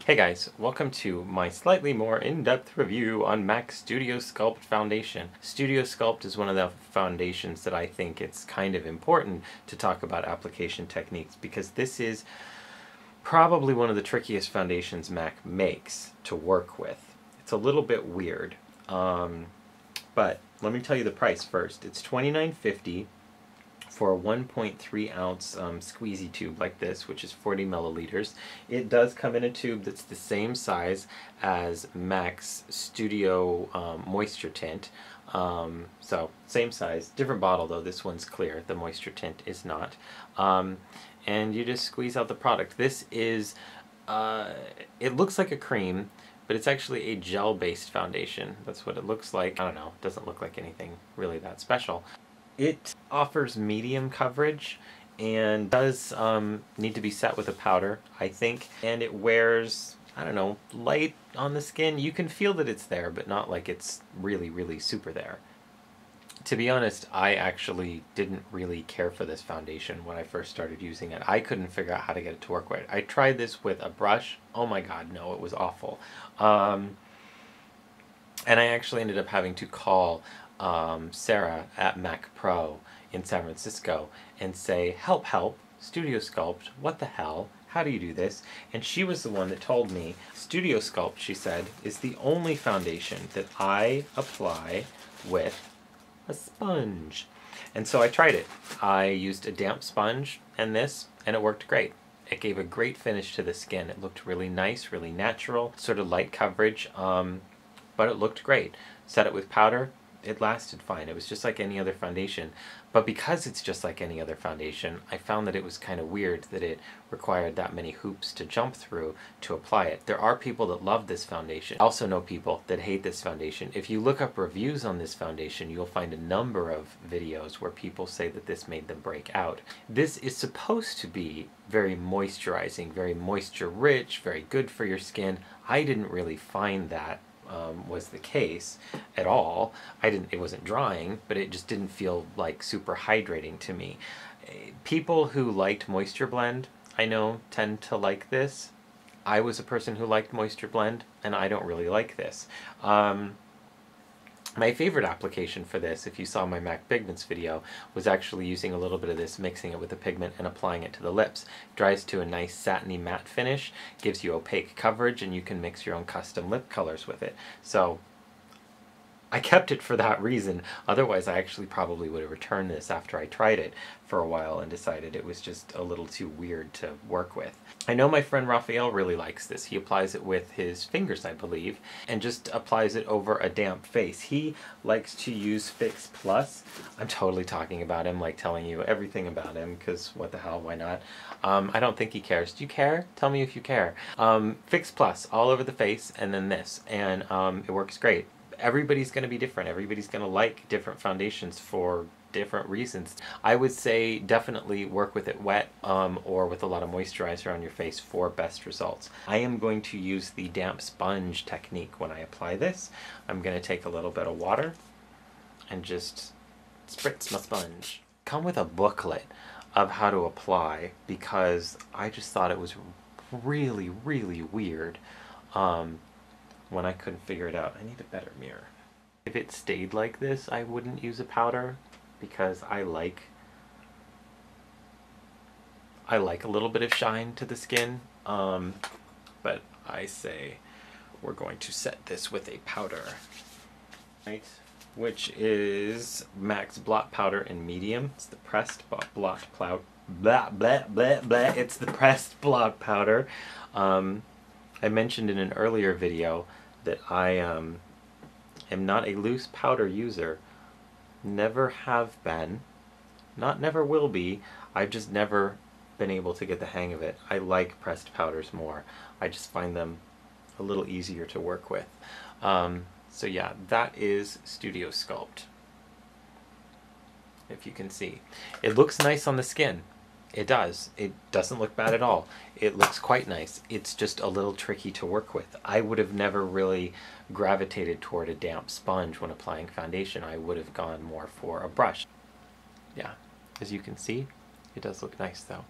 Hey guys, welcome to my slightly more in-depth review on MAC Studio Sculpt Foundation. Studio Sculpt is one of the foundations that I think it's kind of important to talk about application techniques because this is probably one of the trickiest foundations MAC makes to work with. It's a little bit weird, but let me tell you the price first. It's $29.50 for a 1.3 ounce squeezy tube like this, which is 40 milliliters. It does come in a tube that's the same size as MAC's Studio Moisture Tint. So same size, different bottle though. This one's clear, the Moisture Tint is not. And you just squeeze out the product. This is, it looks like a cream, but it's actually a gel-based foundation. That's what it looks like. I don't know, it doesn't look like anything really that special. It offers medium coverage and does need to be set with a powder, I think. And it wears, I don't know, light on the skin. You can feel that it's there, but not like it's really, really super there. To be honest, I actually didn't really care for this foundation when I first started using it. I couldn't figure out how to get it to work right. I tried this with a brush. Oh my god, no, it was awful. And I actually ended up having to call Sarah at Mac Pro in San Francisco and say, help, Studio Sculpt, what the hell? How do you do this? And she was the one that told me, Studio Sculpt, she said, is the only foundation that I apply with a sponge. And so I tried it. I used a damp sponge and this, and it worked great. It gave a great finish to the skin. It looked really nice, really natural, sort of light coverage, but it looked great. Set it with powder, it lasted fine. It was just like any other foundation. But because it's just like any other foundation, I found that it was kind of weird that it required that many hoops to jump through to apply it. There are people that love this foundation. I also know people that hate this foundation. If you look up reviews on this foundation, you'll find a number of videos where people say that this made them break out. This is supposed to be very moisturizing, very moisture rich, very good for your skin. I didn't really find that was the case at all. It wasn't drying, but it just didn't feel like super hydrating to me. People who liked Moisture Blend, I know, tend to like this. I was a person who liked Moisture Blend, and I don't really like this. My favorite application for this, if you saw my MAC Pigments video, was actually using a little bit of this, mixing it with the pigment and applying it to the lips. It dries to a nice satiny matte finish, gives you opaque coverage, and you can mix your own custom lip colors with it. So I kept it for that reason. Otherwise, I actually probably would have returned this after I tried it for a while and decided it was just a little too weird to work with. I know my friend Raphael really likes this. He applies it with his fingers, I believe, and just applies it over a damp face. He likes to use Fix Plus. I'm totally talking about him, like telling you everything about him, because what the hell, why not? I don't think he cares. Do you care? Tell me if you care. Fix Plus, all over the face, and then this, and it works great. Everybody's going to be different. Everybody's going to like different foundations for different reasons. I would say definitely work with it wet or with a lot of moisturizer on your face for best results. I am going to use the damp sponge technique when I apply this. I'm going to take a little bit of water and just spritz my sponge. Come with a booklet of how to apply because I just thought it was really, really weird when I couldn't figure it out. I need a better mirror. If it stayed like this, I wouldn't use a powder because I like a little bit of shine to the skin, but I say we're going to set this with a powder, right? Which is MAC's blot powder in medium. It's the pressed blot powder. Blah blah blah blah. It's the pressed blot powder. I mentioned in an earlier video that I am not a loose powder user. Never have been. Not never will be. I've just never been able to get the hang of it. I like pressed powders more. I just find them a little easier to work with. So yeah, that is Studio Sculpt. If you can see. It looks nice on the skin. It does. It doesn't look bad at all. It looks quite nice. It's just a little tricky to work with. I would have never really gravitated toward a damp sponge when applying foundation. I would have gone more for a brush. Yeah, as you can see, it does look nice though.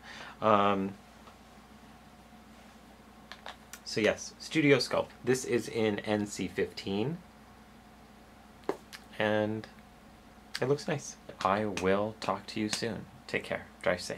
So yes, Studio Sculpt. This is in NC15, and it looks nice. I will talk to you soon. Take care. Drive safe.